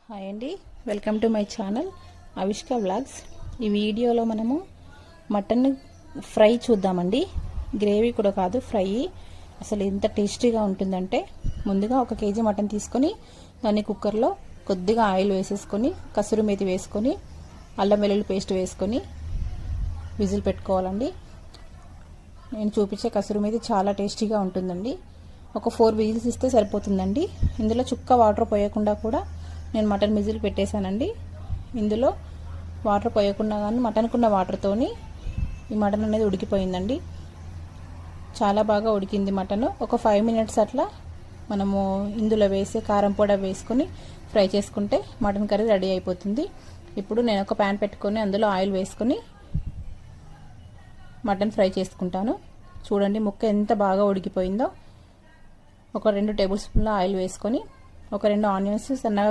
Hi అండి, welcome to my channel Avishka vlogs. ఈ వీడియోలో మనము మటన్ ఫ్రై చూద్దామండి. గ్రేవీ కూడా కాదు, ఫ్రై. అసలు ఎంత టేస్టీగా ఉంటుందంటే, ముందుగా 1 కేజీ మటన్ తీసుకొని దాన్ని కుక్కర్లో కొద్దిగా ఆయిల్ వేసేసుకొని, కసూరి మేతి వేసుకొని, అల్లం వెల్లుల్లి పేస్ట్ వేసుకొని విజిల్ పెట్టుకోవాలండి. నేను చూపించే కసూరి మేతి చాలా టేస్టీగా ఉంటుందండి. ఒక 4 విజిల్స్ ఇస్తే సరిపోతుందండి. ఇందులో చుక్క వాటర్ పోయకుండా కూడా నేను మటన్ విజిల్ పెట్టేశానండి. ఇందులో వాటర్ పోయకుండా కానీ మటన్కున్న వాటర్తోని ఈ మటన్ అనేది ఉడికిపోయిందండి. చాలా బాగా ఉడికింది మటన్. ఒక 5 మినిట్స్ అట్లా మనము ఇందులో వేసే కారం పొడి వేసుకొని ఫ్రై చేసుకుంటే మటన్ కర్రీ రెడీ అయిపోతుంది. ఇప్పుడు నేను ఒక ప్యాన్ పెట్టుకొని అందులో ఆయిల్ వేసుకొని మటన్ ఫ్రై చేసుకుంటాను. చూడండి ముక్క ఎంత బాగా ఉడికిపోయిందో. ఒక 2 టేబుల్ స్పూన్ల ఆయిల్ వేసుకొని ఒక 2 ఆనియన్స్ సన్నగా